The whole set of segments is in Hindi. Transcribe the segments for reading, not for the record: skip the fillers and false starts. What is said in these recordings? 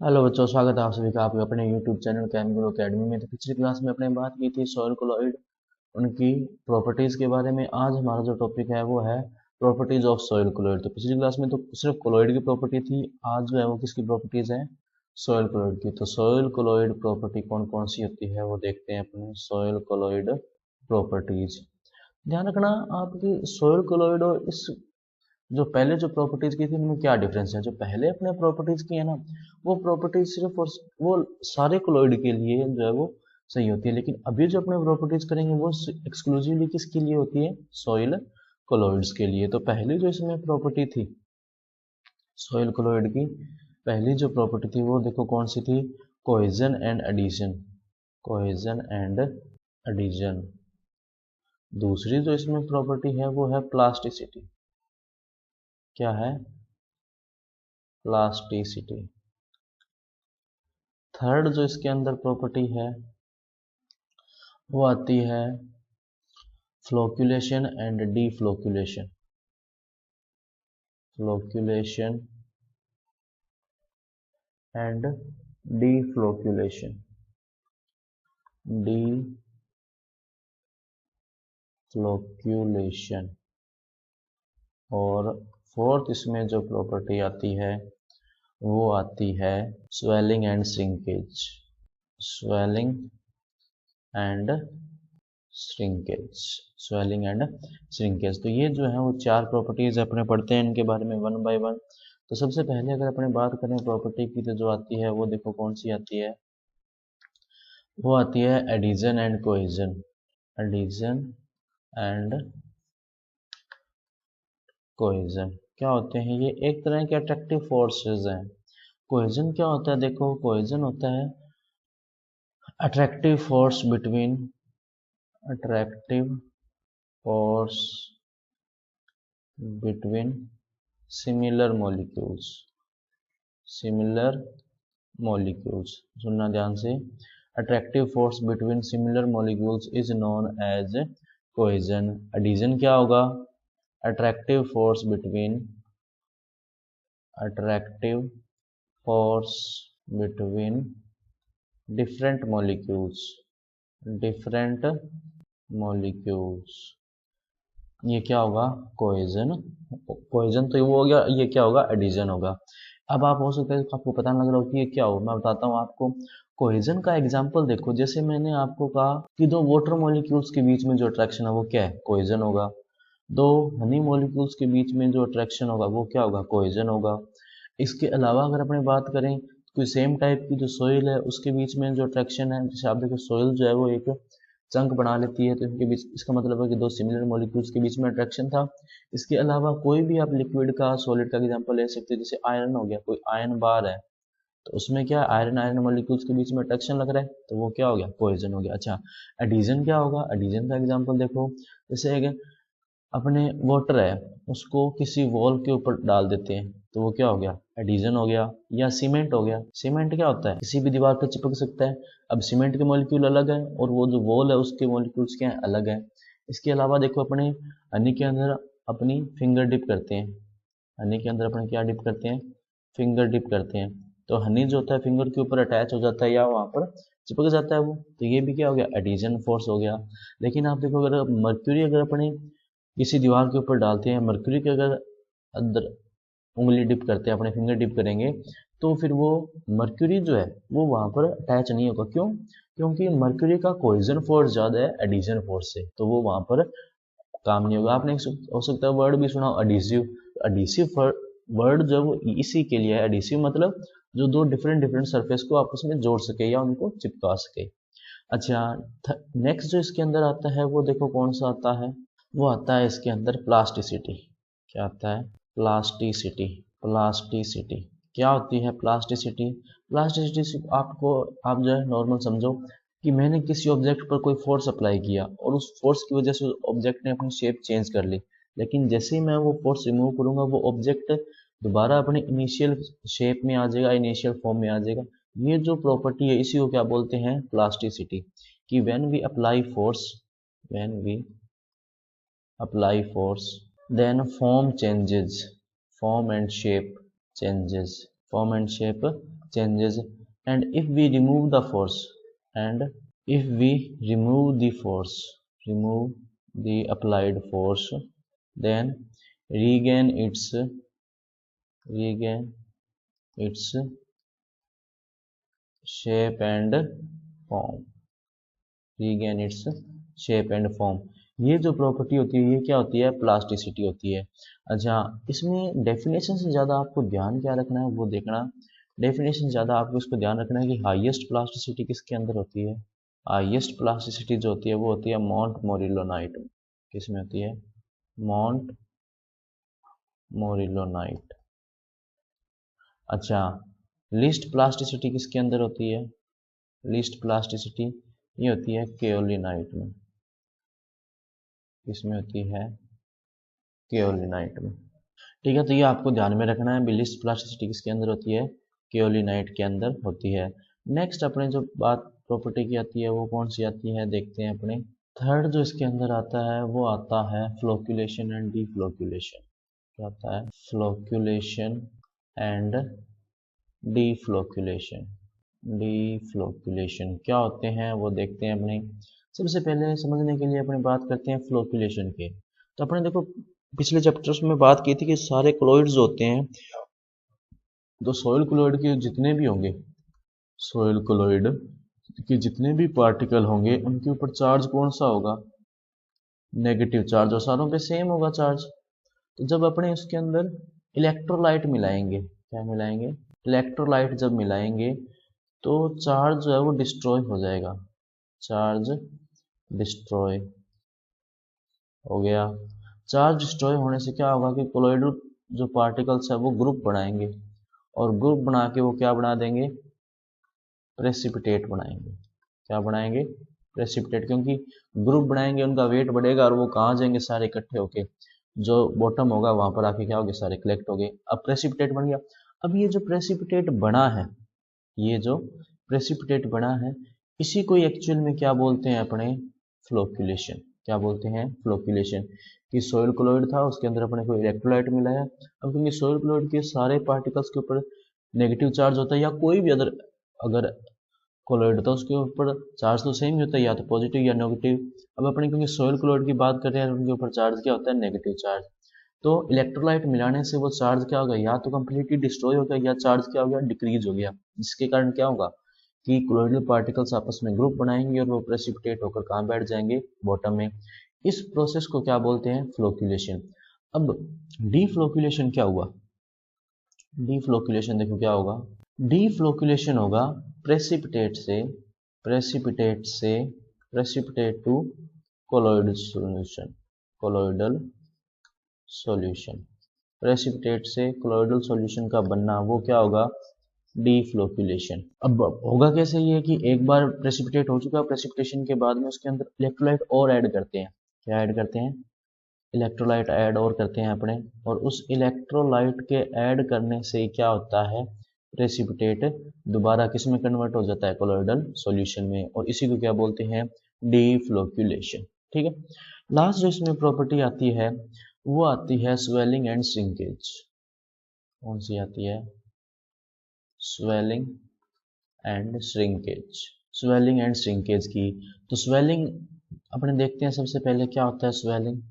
हेलो बच्चों, स्वागत है आप सभी का आपके अपने यूट्यूब चैनल केमिकल एकेडमी में। तो पिछली क्लास में अपने बात की थी सॉइल कोलॉइड, उनकी प्रॉपर्टीज के बारे में। आज हमारा जो टॉपिक है वो है प्रॉपर्टीज ऑफ सॉइल कोलॉइड। तो पिछली क्लास में तो सिर्फ कोलॉइड की प्रॉपर्टी थी, आज जो है वो किसकी प्रॉपर्टीज है? सॉइल कोलॉइड की। तो सॉइल कोलॉइड प्रॉपर्टी कौन कौन सी होती है वो देखते हैं अपने सॉइल कोलॉइड प्रॉपर्टीज। ध्यान रखना आपकी सॉइल कोलॉइड और इस जो पहले जो प्रॉपर्टीज की थी उनमें क्या डिफरेंस है। जो पहले अपने प्रॉपर्टीज की है ना, वो प्रॉपर्टीज सिर्फ और वो सारे कोलॉइड के लिए जो है वो सही होती है, लेकिन अभी जो अपने प्रॉपर्टीज करेंगे वो एक्सक्लूसिवली किसके लिए होती है? सॉइल कोलॉइड्स के लिए। तो पहली जो इसमें प्रॉपर्टी थी सॉइल कोलॉइड की, पहली जो प्रॉपर्टी थी वो देखो कौन सी थी? Cohesion and adhesion. Cohesion and adhesion. दूसरी जो इसमें प्रॉपर्टी है वो है प्लास्टिसिटी। क्या है? प्लास्टिसिटी। थर्ड जो इसके अंदर प्रॉपर्टी है वो आती है flocculation and deflocculation. Flocculation and deflocculation. Deflocculation. और फोर्थ इसमें जो प्रॉपर्टी आती है वो आती है swelling and shrinkage. Swelling and shrinkage. Swelling and shrinkage. तो ये जो है वो चार प्रॉपर्टीज अपने पढ़ते हैं, इनके बारे में वन बाय वन। तो सबसे पहले अगर अपने बात करें प्रॉपर्टी की तो जो आती है वो देखो कौन सी आती है? वो आती है adhesion and cohesion. Adhesion and cohesion क्या होते हैं? ये एक तरह के अट्रैक्टिव फोर्सेस हैं। कोहेजन क्या होता है? देखो कोहेजन होता है attractive force between, attractive force between similar molecules. Similar molecules, सुनना ध्यान से। Attractive force between similar molecules is known as cohesion. Adhesion क्या होगा? Attractive force between, attractive force between different molecules. Different molecules, ये क्या होगा? कोहेजन। कोहेजन तो वो हो गया, ये क्या होगा? एडिशन होगा। अब आप हो सकता है आपको पता ना लग रहा हो कि ये क्या हो, मैं बताता हूँ आपको। कोहेजन का एग्जांपल देखो, जैसे मैंने आपको कहा कि दो वाटर मॉलिक्यूल्स के बीच में जो अट्रैक्शन है वो क्या है? कोहेजन होगा। दो हनी मॉलिक्यूल्स के बीच में जो अट्रैक्शन होगा वो क्या होगा? कोहेजन होगा। इसके अलावा अगर अपने बात करें कोई सेम टाइप की जो सोइल है उसके बीच में जो अट्रैक्शन है, जैसे आप देखो सोइल जो है वो एक चंक बना लेती है, तो इनके बीच, इसका मतलब है कि दो सिमिलर मॉलिक्यूल्स के बीच में अट्रैक्शन था। इसके अलावा कोई भी आप लिक्विड का सॉलिड का एग्जांपल ले सकते हैं, जैसे आयरन हो गया, कोई आयरन बार है तो उसमें क्या आयरन आयरन मॉलिक्यूल्स के बीच में अट्रैक्शन लग रहा है, तो वो क्या हो गया? कोहेजन हो गया। अच्छा, एडिशन क्या होगा? एडिशन का एग्जांपल देखो, जैसे अपने वाटर है उसको किसी वॉल के ऊपर डाल देते हैं तो वो क्या हो गया? एडिशन हो गया। या सीमेंट हो गया। सीमेंट क्या होता है? किसी भी दीवार पर चिपक सकता है। अब सीमेंट के मॉलिक्यूल अलग है और वो जो वॉल है उसके मॉलिक्यूल्स क्या है? अलग है। इसके अलावा देखो अपने हनी के अंदर अपनी फिंगर डिप करते हैं। हनी के अंदर अपने क्या डिप करते हैं? फिंगर डिप करते हैं। तो हनी जो होता है फिंगर के ऊपर अटैच हो जाता है या वहां पर चिपक जाता है वो, तो ये भी क्या हो गया? एडिशन फोर्स हो गया। लेकिन आप देखो अगर मर्क्यूरी अगर अपने किसी दीवार के ऊपर डालते हैं, मर्क्यूरी के अगर अंदर उंगली डिप करते हैं, अपने फिंगर डिप करेंगे, तो फिर वो मर्क्यूरी जो है वो वहां पर अटैच नहीं होगा। क्यों? क्योंकि मर्क्यूरी का कोहेजन फोर्स ज्यादा है एडिशन फोर्स से, तो वो वहां पर काम नहीं होगा। आपने हो सकता है वर्ड भी सुना एडिसिव। एडिसिव वर्ड जो वो इसी के लिए है। एडिसिव मतलब जो दो डिफरेंट डिफरेंट सरफेस को आपस में जोड़ सके या उनको चिपका सके। अच्छा, नेक्स्ट जो इसके अंदर आता है वो देखो कौन सा आता है? वो आता है इसके अंदर प्लास्टिसिटी। क्या आता है? प्लास्टिसिटी। प्लास्टिसिटी क्या होती है? प्लास्टिसिटी, प्लास्टिसिटी आपको, आप जो है नॉर्मल समझो कि मैंने किसी ऑब्जेक्ट पर कोई फोर्स अप्लाई किया और उस फोर्स की वजह से ऑब्जेक्ट ने अपनी शेप चेंज कर ली, लेकिन जैसे ही मैं वो फोर्स रिमूव करूंगा वो ऑब्जेक्ट दोबारा अपने इनिशियल शेप में आ जाएगा, इनिशियल फॉर्म में आ जाएगा। ये जो प्रॉपर्टी है इसी को क्या बोलते हैं? प्लास्टिसिटी। कि when we apply force, when we apply force, then form changes, form and shape changes, form and shape changes, and if we remove the force, and if we remove the applied force, then regain its shape and form, regain its shape and form। ये जो प्रॉपर्टी होती है ये क्या होती है, प्लास्टिसिटी होती है। अच्छा, इसमें डेफिनेशन से ज़्यादा आपको ध्यान क्या रखना है वो देखना, डेफिनेशन ज़्यादा आपको इसको ध्यान रखना है कि हाईएस्ट प्लास्टिसिटी किसके अंदर होती है। हाईएस्ट प्लास्टिसिटी जो होती है वो होती है माउंट मोरिलोनाइट में। किसमें होती है, माउंट मोरिलोनाइट। अच्छा, लीस्ट प्लास्टिसिटी किसके अंदर होती है, लीस्ट प्लास्टिसिटी ये होती है केओलिनाइट में। किसमें होती है, केओलिनाइट में। ठीक है, तो ये आपको ध्यान में रखना है, लीस्ट प्लास्टिसिटी किसके अंदर होती है, केओलिनाइट के अंदर होती है। नेक्स्ट अपने जो बात प्रॉपर्टी की आती है वो कौन सी आती है, देखते हैं अपने। थर्ड जो इसके अंदर आता है वो आता है फ्लोक्यूलेशन एंड डीफ्लोक्यूलेशन। क्या आता है, फ्लोक्यूलेशन एंड डीफ्लोक्यूलेशन। डीफ्लोक्यूलेशन क्या होते हैं वो देखते हैं अपने। सबसे पहले समझने के लिए अपने बात करते हैं फ्लोक्यूलेशन के। तो अपने देखो पिछले चैप्टर्स में बात की थी कि सारे क्लोइड्स होते हैं, तो सॉइल क्लोइड के जितने भी होंगे, सॉइल क्लोइड के जितने भी पार्टिकल होंगे उनके ऊपर चार्ज कौन सा होगा, नेगेटिव चार्ज, और सारों पे सेम होगा चार्ज। तो जब अपने उसके अंदर इलेक्ट्रोलाइट मिलाएंगे, क्या मिलाएंगे, इलेक्ट्रोलाइट जब मिलाएंगे तो चार्ज जो है वो डिस्ट्रॉय हो जाएगा, चार्ज डिस्ट्रॉय हो गया। चार्ज डिस्ट्रॉय होने से क्या होगा कि कोलोइडल जो पार्टिकल्स है वो ग्रुप बनाएंगे, और ग्रुप बना के वो क्या बना देंगे, प्रेसिपिटेट बनाएंगे। क्या बनाएंगे, प्रेसिपिटेट, क्योंकि ग्रुप बनाएंगे उनका वेट बढ़ेगा और वो कहाँ जाएंगे, सारे इकट्ठे होके जो बॉटम होगा वहां पर आके क्या होगे, सारे कलेक्ट हो गए। अब प्रेसिपिटेट बन गया। अब ये जो प्रेसिपिटेट बना है, ये जो प्रेसिपिटेट बना है इसी को एक्चुअल में क्या बोलते हैं अपने, फ्लोक्यूलेशन। क्या बोलते हैं, फ्लोक्यूलेशन। कि सॉइल क्लोइड था उसके अंदर अपने को इलेक्ट्रोलाइट मिला है। अब क्योंकि सॉइल क्लोइड के सारे पार्टिकल्स के ऊपर नेगेटिव चार्ज होता है, या कोई भी अगर क्लोइड था उसके ऊपर चार्ज तो सेम ही होता है, या तो पॉजिटिव या नेगेटिव। अब अपने क्योंकि सॉइल क्लोइड की बात कर रहे हैं उनके ऊपर चार्ज क्या होता है, नेगेटिव चार्ज। तो इलेक्ट्रोलाइट मिलाने से वो चार्ज क्या होगा, या तो कंप्लीटली डिस्ट्रॉय हो गया या चार्ज क्या हो गया, डिक्रीज हो गया। जिसके कारण क्या होगा कि क्लोइडल पार्टिकल्स आपस में ग्रुप बनाएंगे और वो प्रेसिपिटेट होकर कहाँ बैठ जाएंगे, बॉटम में। इस प्रोसेस को क्या बोलते हैं, फ्लोक्यूलेशन। अब डीफ्लोक्यूलेशन क्या हुआ, डीफ्लोक्यूलेशन देखो क्या होगा, डीफ्लोक्यूलेशन होगा precipitate to colloidal solution, colloidal solution. Precipitate से कोलोइडल सॉल्यूशन का बनना वो क्या होगा, डीफ्लोक्यूलेशन। अब होगा कैसे ये कि एक बार प्रेसिपिटेट हो चुका, प्रेसिपिटेशन के बाद में उसके अंदर इलेक्ट्रोलाइट और ऐड करते हैं। क्या ऐड करते हैं, इलेक्ट्रोलाइट ऐड और करते हैं अपने, और उस इलेक्ट्रोलाइट के ऐड करने से क्या होता है, प्रेसिपिटेट दोबारा किस में कन्वर्ट हो जाता है, कोलोइडल सॉल्यूशन में, और इसी को क्या बोलते हैं, डीफ्लोक्यूलेशन। ठीक है, लास्ट जो इसमें प्रॉपर्टी आती है वो आती है स्वेलिंग एंड श्रिंकेज। कौन सी आती है, swelling and shrinkage. Swelling and shrinkage की, तो स्वेलिंग अपने देखते हैं सबसे पहले क्या होता है स्वेलिंग।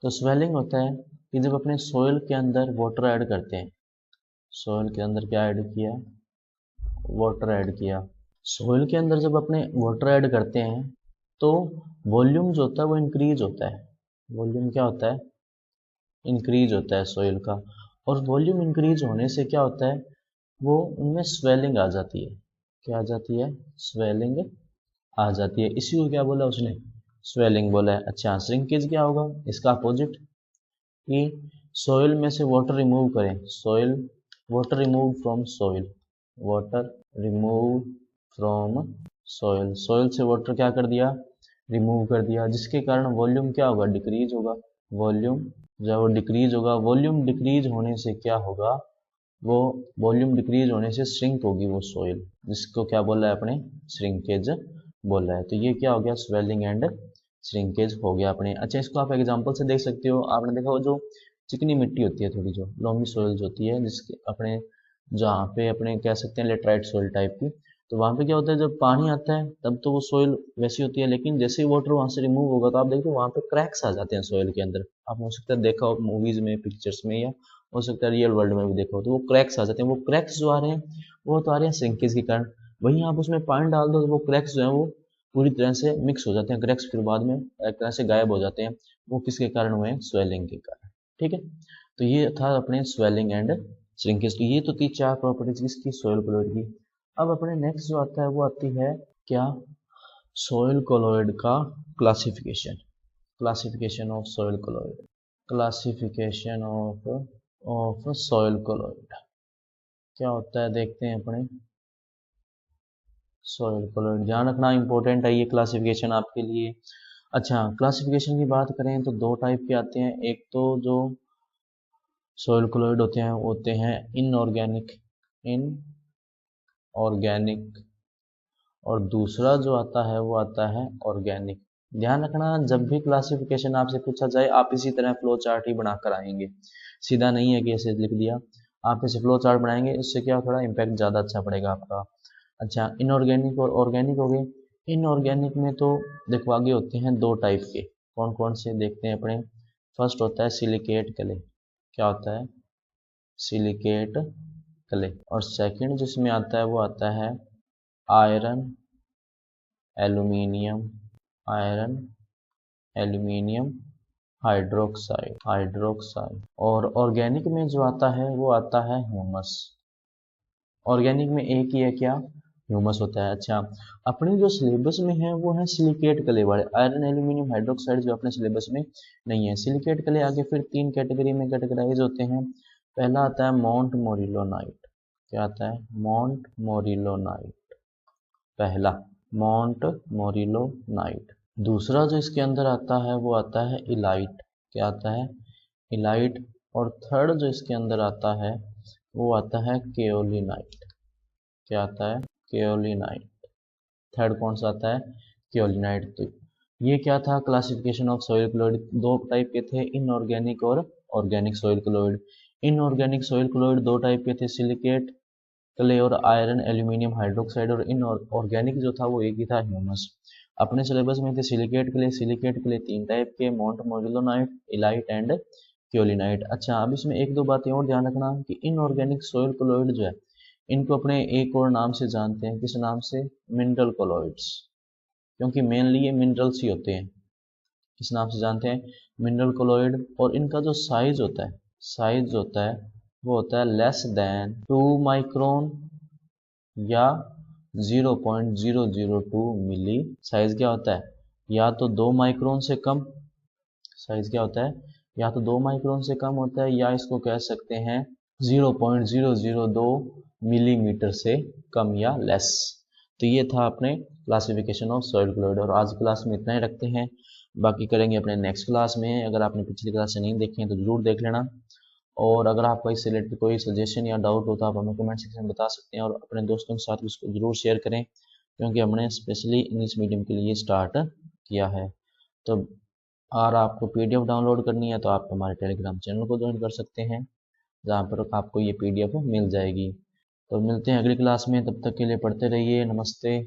तो स्वेलिंग होता है कि जब अपने सोयल के अंदर वाटर ऐड करते हैं, सोयल के अंदर क्या ऐड किया, वाटर ऐड किया। सोयल के अंदर जब अपने वाटर ऐड करते हैं तो वॉल्यूम जो होता है वो इंक्रीज होता है। वॉल्यूम क्या होता है, इंक्रीज होता है सोयल का, और वॉल्यूम इंक्रीज होने से क्या होता है, वो उनमें स्वेलिंग आ जाती है। क्या आ जाती है, स्वेलिंग आ जाती है। इसी को क्या बोला उसने, स्वेलिंग बोला है। अच्छा, श्रिंकेज क्या होगा, इसका अपोजिट, कि सोयल में से वाटर रिमूव करें, soil water remove from soil, water remove from soil, soil से वाटर क्या कर दिया, रिमूव कर दिया, जिसके कारण वॉल्यूम क्या होगा, डिक्रीज होगा। वॉल्यूम जब वो डिक्रीज होगा, वॉल्यूम डिक्रीज होने से क्या होगा, वो वॉल्यूम डिक्रीज होने से श्रिंक होगी वो सोइल, जिसको क्या बोला है अपने, श्रिंकेज बोला है। तो ये क्या हो गया, स्वेलिंग एंड श्रिंकेज हो गया अपने। अच्छा, इसको आप एग्जांपल से देख सकते हो। आपने देखा वो जो चिकनी मिट्टी होती है थोड़ी, जो लोमी सोइल्स होती है, जिसके अपने जहाँ पे अपने कह सकते हैं लेटराइट सॉइल टाइप की। तो वहाँ पे क्या होता है, जब पानी आता है तब तो वो सॉइल वैसी होती है, लेकिन जैसे ही वाटर वहाँ से रिमूव होगा तो आप देखो वहाँ पे क्रैक्स आ जाते हैं सॉइल के अंदर। आप हो सकता है देखा हो मूवीज में, पिक्चर्स में, या हो सकता है रियल वर्ल्ड में भी देखा हो, तो वो क्रैक्स आ जाते हैं। वो क्रैक्स जो आ रहे हैं वो तो आ रहे हैं श्रिंकेज के कारण। वहीं आप उसमें पानी डाल दो तो वो क्रैक्स जो है वो पूरी तरह से मिक्स हो जाते हैं। क्रैक्स फिर बाद में एक तरह से गायब हो जाते हैं। वो किसके कारण हुए हैं? स्वेलिंग के कारण। ठीक है, तो ये था अपने स्वेलिंग एंड श्रिंकेज की। ये तो थी 4 प्रॉपर्टीज किसकी? सॉइल क्लोराइड की। अब अपने नेक्स्ट जो आता है वो आती है क्या? सॉइल क्लोराइड का classification. Classification of soil chloride. Classification of soil chloride क्या होता है देखते हैं अपने। सॉइल क्लोराइड ध्यान रखना इंपॉर्टेंट है ये क्लासिफिकेशन आपके लिए। अच्छा, क्लासिफिकेशन की बात करें तो दो टाइप के आते हैं। एक तो जो सॉइल क्लोराइड होते हैं इनऑर्गेनिक, इनऑर्गेनिक, और दूसरा जो आता है वो आता है ऑर्गेनिक। ध्यान रखना जब भी क्लासिफिकेशन आपसे पूछा जाए आप इसी तरह फ्लो चार्ट ही बनाकर आएंगे। सीधा नहीं है कि ऐसे लिख दिया, आप ऐसे फ्लो चार्ट बनाएंगे, इससे क्या थोड़ा इम्पैक्ट ज़्यादा अच्छा पड़ेगा आपका। अच्छा, इनऑर्गेनिक और ऑर्गेनिक हो गए। इनऑर्गेनिक में तो देखो आगे होते हैं दो टाइप के। कौन कौन से देखते हैं अपने। फर्स्ट होता है सिलिकेट क्ले। क्या होता है? Silicate clay. और सेकंड जिसमें आता है वो आता है iron aluminium, iron aluminium hydroxide. और ऑर्गेनिक में जो आता है वो आता है ह्यूमस। ऑर्गेनिक में एक ही है क्या? ह्यूमस होता है। अच्छा, अपने जो सिलेबस में है वो है सिलिकेट क्ले वाले। आयरन एल्यूमिनियम हाइड्रोक्साइड जो अपने सिलेबस में नहीं है। सिलिकेट क्ले आगे फिर 3 कैटेगरी में कैटेगराइज होते हैं। पहला आता है मॉन्ट मोरिलोनाइट। क्या आता है? मॉन्ट मोरिलोनाइट पहला, मॉन्ट मोरिलोनाइट। दूसरा जो इसके अंदर आता है वो आता है इलाइट। क्या आता है? इलाइट। और थर्ड जो इसके अंदर आता है वो आता है केओलिनाइट। क्या आता है? केओलिनाइट। थर्ड कौन सा आता है? केओलिनाइट। तो ये क्या था? Classification of soil chloride. दो टाइप के थे, इनऑर्गेनिक और organic soil chloride. Inorganic soil chloride दो टाइप के थे, सिलिकेट क्ले और आयरन एल्यूमिनियम हाइड्रोक्साइड। और इनऑर्गेनिक जो था वो एक ही था, ह्यूमस। अपने सिलेबस में थे सिलिकेट क्ले 3 टाइप के, मॉन्ट मोरिलोनाइट, इलाइट एंड क्योलिनाइट। अच्छा, अब इसमें एक दो बातें और ध्यान रखना कि इनऑर्गेनिक सॉइल क्लोराइड जो है इनको अपने एक और नाम से जानते हैं। किस नाम से? मिनरल क्लोराइड्स, क्योंकि मेनली ये मिनरल्स ही होते हैं। किस नाम से जानते हैं? Mineral chloride. और इनका जो साइज होता है, साइज होता है वो होता है लेस देन 2 माइक्रोन या 0.002 मिली। साइज क्या होता है? या तो 2 माइक्रोन से कम। साइज क्या होता है? या तो 2 माइक्रोन से कम होता है, या इसको कह सकते हैं 0.002 मिलीमीटर से कम या लेस। तो ये था अपने क्लासिफिकेशन ऑफ सॉइल क्लोराइड। और आज क्लास में इतना ही रखते हैं, बाकी करेंगे अपने नेक्स्ट क्लास में। अगर आपने पिछली क्लास से नहीं देखे हैं तो जरूर देख लेना। और अगर आपका इससे रिलेटेड कोई सजेशन या डाउट हो तो आप हमें कमेंट सेक्शन में बता सकते हैं, और अपने दोस्तों के साथ इसको जरूर शेयर करें, क्योंकि हमने स्पेशली इंग्लिश मीडियम के लिए स्टार्ट किया है। तो और आपको पीडीएफ डाउनलोड करनी है तो आप हमारे टेलीग्राम चैनल को ज्वाइन कर सकते हैं, जहाँ पर आपको ये पीडीएफ मिल जाएगी। तो मिलते हैं अगली क्लास में, तब तक के लिए पढ़ते रहिए। नमस्ते।